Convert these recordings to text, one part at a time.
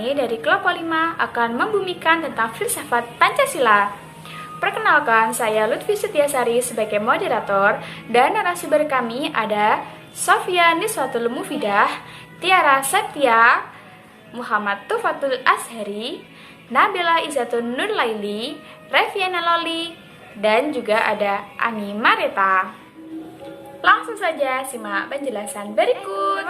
ini dari kelompok 5 akan membumikan tentang filsafat Pancasila. Perkenalkan, saya Lutfi Setiasari sebagai moderator dan narasumber kami ada Sofia Niswatul Mufidah, Tiara Setia, Muhammad Tufatul Ashari, Nabila Izatun Nurlaili, Reviana Loli, dan juga ada Ani Mareta. Langsung saja simak penjelasan berikut.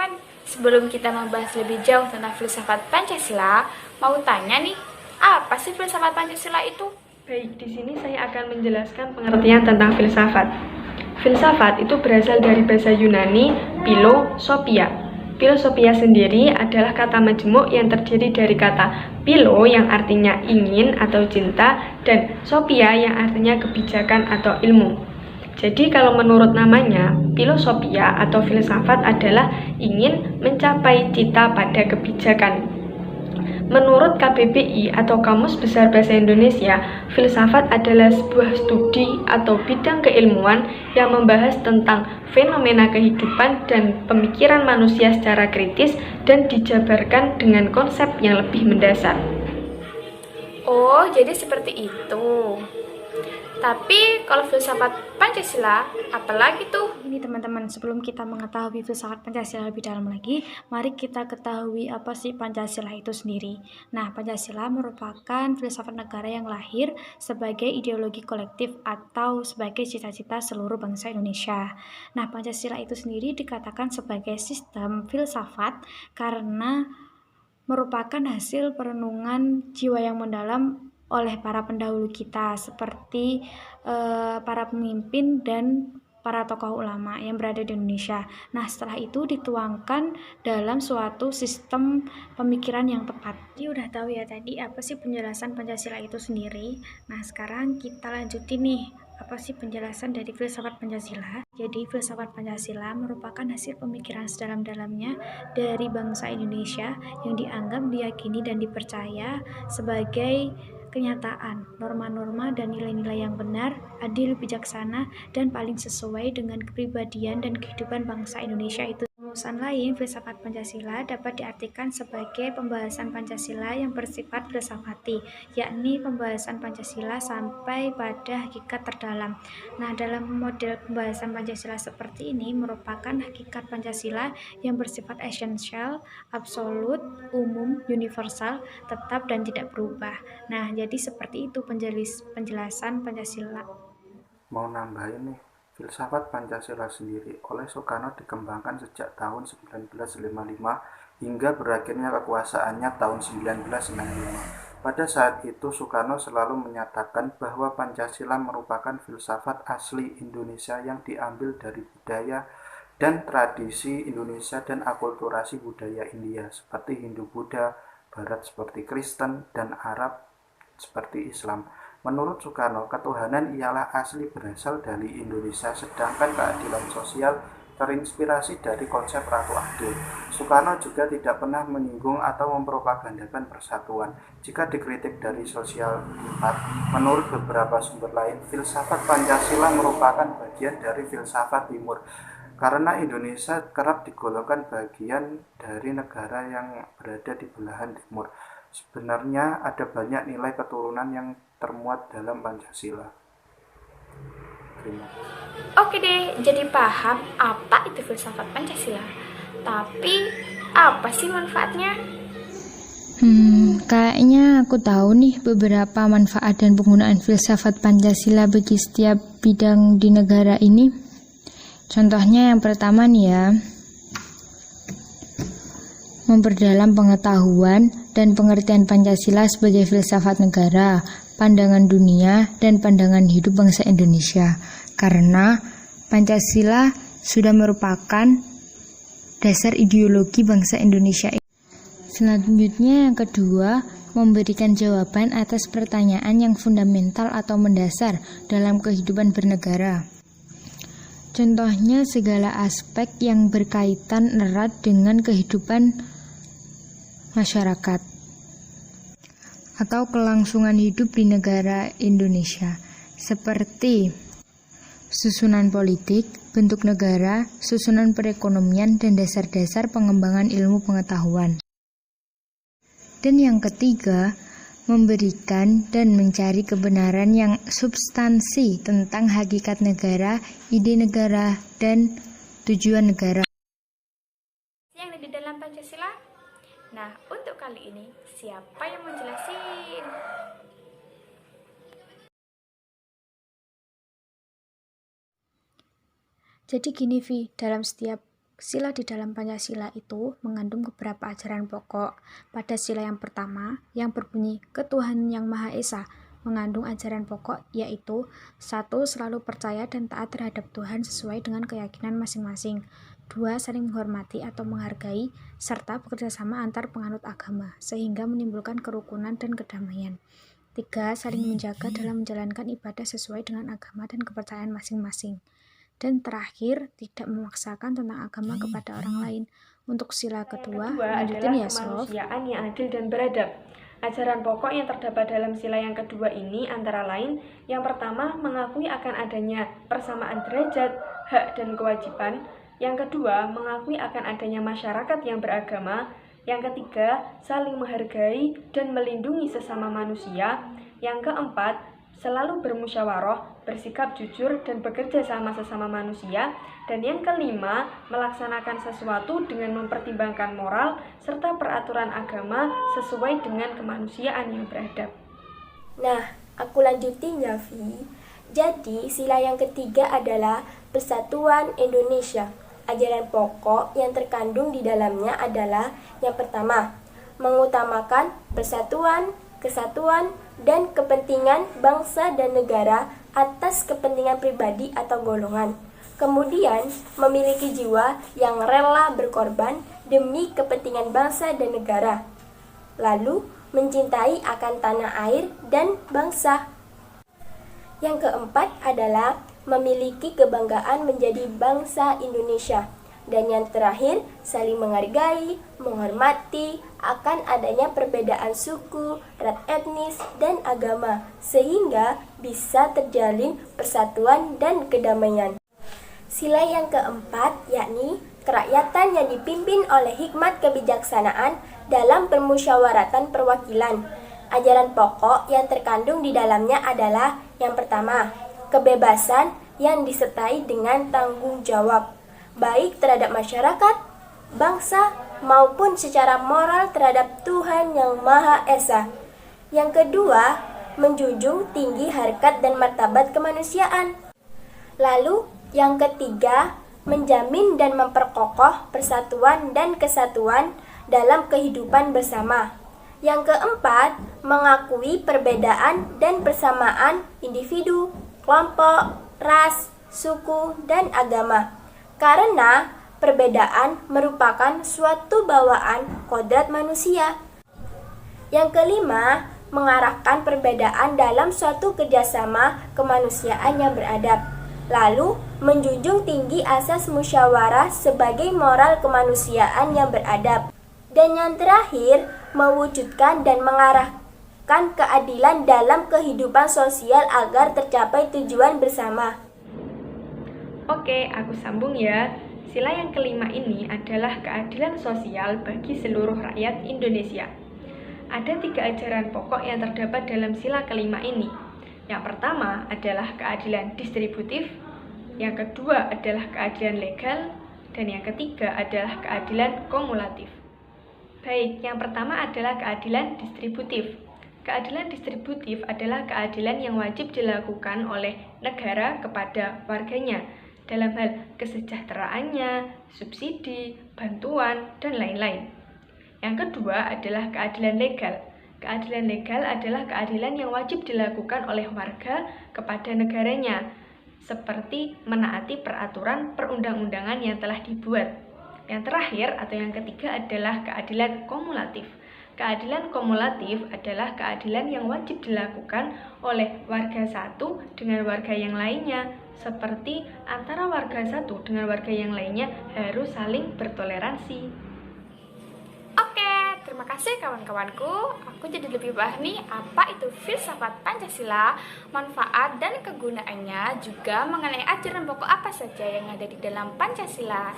Sebelum kita membahas lebih jauh tentang filsafat Pancasila, mau tanya nih, apa sih filsafat Pancasila itu? Baik, di sini saya akan menjelaskan pengertian tentang filsafat. Filsafat itu berasal dari bahasa Yunani, philosophia. Philosophia sendiri adalah kata majemuk yang terdiri dari kata philo yang artinya ingin atau cinta, dan sophia yang artinya kebijakan atau ilmu. Jadi kalau menurut namanya, filosophia atau filsafat adalah ingin mencapai cita pada kebijakan. Menurut KBBI atau Kamus Besar Bahasa Indonesia, filsafat adalah sebuah studi atau bidang keilmuan yang membahas tentang fenomena kehidupan dan pemikiran manusia secara kritis dan dijabarkan dengan konsep yang lebih mendasar. Oh, jadi seperti itu. Tapi kalau filsafat Pancasila, apalagi tuh? Ini teman-teman, sebelum kita mengetahui filsafat Pancasila lebih dalam lagi, mari kita ketahui apa sih Pancasila itu sendiri. Nah, Pancasila merupakan filsafat negara yang lahir sebagai ideologi kolektif atau sebagai cita-cita seluruh bangsa Indonesia. Nah, Pancasila itu sendiri dikatakan sebagai sistem filsafat karena merupakan hasil perenungan jiwa yang mendalam oleh para pendahulu kita seperti para pemimpin dan para tokoh ulama yang berada di Indonesia. Nah, setelah itu dituangkan dalam suatu sistem pemikiran yang tepat. Jadi udah tahu ya tadi apa sih penjelasan Pancasila itu sendiri. Nah, sekarang kita lanjutin nih. Apa sih penjelasan dari filsafat Pancasila? Jadi filsafat Pancasila merupakan hasil pemikiran sedalam-dalamnya dari bangsa Indonesia yang dianggap, diyakini, dan dipercaya sebagai kenyataan, norma-norma dan nilai-nilai yang benar, adil, bijaksana, dan paling sesuai dengan kepribadian dan kehidupan bangsa Indonesia itu. Rumusan lain, filsafat Pancasila dapat diartikan sebagai pembahasan Pancasila yang bersifat filsafati, yakni pembahasan Pancasila sampai pada hakikat terdalam. Nah, dalam model pembahasan Pancasila seperti ini merupakan hakikat Pancasila yang bersifat esensial, absolut, umum, universal, tetap, dan tidak berubah. Nah, jadi seperti itu penjelasan Pancasila. Mau nambahin nih, filsafat Pancasila sendiri oleh Soekarno dikembangkan sejak tahun 1955 hingga berakhirnya kekuasaannya tahun 1965. Pada saat itu Soekarno selalu menyatakan bahwa Pancasila merupakan filsafat asli Indonesia yang diambil dari budaya dan tradisi Indonesia dan akulturasi budaya India seperti Hindu-Buddha, Barat seperti Kristen, dan Arab seperti Islam. Menurut Soekarno, ketuhanan ialah asli berasal dari Indonesia, sedangkan keadilan sosial terinspirasi dari konsep Ratu Adil. Soekarno juga tidak pernah menyinggung atau mempropagandakan persatuan. Jika dikritik dari sosial 4, menurut beberapa sumber lain, filsafat Pancasila merupakan bagian dari filsafat Timur, karena Indonesia kerap digolongkan bagian dari negara yang berada di belahan timur. Sebenarnya ada banyak nilai keturunan yang termuat dalam Pancasila. Terima kasih. Oke deh, jadi paham apa itu filsafat Pancasila. Tapi, apa sih manfaatnya? Kayaknya aku tahu nih beberapa manfaat dan penggunaan filsafat Pancasila bagi setiap bidang di negara ini. Contohnya yang pertama nih ya, memperdalam pengetahuan dan pengertian Pancasila sebagai filsafat negara, pandangan dunia, dan pandangan hidup bangsa Indonesia. Karena Pancasila sudah merupakan dasar ideologi bangsa Indonesia. Selanjutnya yang kedua, memberikan jawaban atas pertanyaan yang fundamental atau mendasar dalam kehidupan bernegara. Contohnya segala aspek yang berkaitan erat dengan kehidupan masyarakat atau kelangsungan hidup di negara Indonesia, seperti susunan politik, bentuk negara, susunan perekonomian, dan dasar-dasar pengembangan ilmu pengetahuan. Dan yang ketiga, memberikan dan mencari kebenaran yang substansi tentang hakikat negara, ide negara, dan tujuan negara. Yang ada di dalam Pancasila? Nah, untuk kali ini, siapa yang mau jelasin? Jadi gini Vi, dalam setiap sila di dalam Pancasila itu mengandung beberapa ajaran pokok. Pada sila yang pertama, yang berbunyi Ketuhanan Yang Maha Esa, mengandung ajaran pokok yaitu 1. Selalu percaya dan taat terhadap Tuhan sesuai dengan keyakinan masing-masing. 2. Saling menghormati atau menghargai, serta bekerja sama antar penganut agama, sehingga menimbulkan kerukunan dan kedamaian. 3. Saling menjaga dalam menjalankan ibadah sesuai dengan agama dan kepercayaan masing-masing. Dan terakhir, tidak memaksakan tentang agama kepada orang lain. Untuk sila kedua lanjutin ya, Sof. Kemanusiaan yang adil dan beradab. Ajaran pokok yang terdapat dalam sila yang kedua ini antara lain, yang pertama mengakui akan adanya persamaan derajat, hak dan kewajiban. Yang kedua, mengakui akan adanya masyarakat yang beragama. Yang ketiga, saling menghargai dan melindungi sesama manusia. Yang keempat, selalu bermusyawarah, bersikap jujur, dan bekerja sama sesama manusia. Dan yang kelima, melaksanakan sesuatu dengan mempertimbangkan moral serta peraturan agama sesuai dengan kemanusiaan yang beradab. Nah, aku lanjutin ya, Vi. Jadi, sila yang ketiga adalah Persatuan Indonesia. Ajaran pokok yang terkandung di dalamnya adalah yang pertama, mengutamakan persatuan, kesatuan, dan kepentingan bangsa dan negara atas kepentingan pribadi atau golongan. Kemudian, memiliki jiwa yang rela berkorban demi kepentingan bangsa dan negara. Lalu, mencintai akan tanah air dan bangsa. Yang keempat adalah memiliki kebanggaan menjadi bangsa Indonesia. Dan yang terakhir, saling menghargai, menghormati akan adanya perbedaan suku, ras etnis, dan agama, sehingga bisa terjalin persatuan dan kedamaian. Sila yang keempat, yakni kerakyatan yang dipimpin oleh hikmat kebijaksanaan dalam permusyawaratan perwakilan. Ajaran pokok yang terkandung di dalamnya adalah yang pertama, kebebasan yang disertai dengan tanggung jawab, baik terhadap masyarakat, bangsa, maupun secara moral terhadap Tuhan Yang Maha Esa. Yang kedua, menjunjung tinggi harkat dan martabat kemanusiaan. Lalu, yang ketiga, menjamin dan memperkokoh persatuan dan kesatuan dalam kehidupan bersama. Yang keempat, mengakui perbedaan dan persamaan individu, kelompok, ras, suku, dan agama. Karena perbedaan merupakan suatu bawaan kodrat manusia. Yang kelima, mengarahkan perbedaan dalam suatu kerjasama kemanusiaan yang beradab. Lalu, menjunjung tinggi asas musyawarah sebagai moral kemanusiaan yang beradab. Dan yang terakhir, mewujudkan dan mengarahkan keadilan dalam kehidupan sosial agar tercapai tujuan bersama. Oke, aku sambung ya. Sila yang kelima ini adalah keadilan sosial bagi seluruh rakyat Indonesia. Ada 3 ajaran pokok yang terdapat dalam sila kelima ini. Yang pertama adalah keadilan distributif, yang kedua adalah keadilan legal, dan yang ketiga adalah keadilan kumulatif. Baik, yang pertama adalah keadilan distributif. Keadilan distributif adalah keadilan yang wajib dilakukan oleh negara kepada warganya dalam hal kesejahteraannya, subsidi, bantuan, dan lain-lain. Yang kedua adalah keadilan legal. Keadilan legal adalah keadilan yang wajib dilakukan oleh warga kepada negaranya, seperti menaati peraturan perundang-undangan yang telah dibuat. Yang terakhir atau yang ketiga adalah keadilan kumulatif. Keadilan kumulatif adalah keadilan yang wajib dilakukan oleh warga satu dengan warga yang lainnya, seperti antara warga satu dengan warga yang lainnya harus saling bertoleransi. Oke, terima kasih kawan-kawanku. Aku jadi lebih paham nih apa itu filsafat Pancasila, manfaat dan kegunaannya, juga mengenai ajaran pokok apa saja yang ada di dalam Pancasila.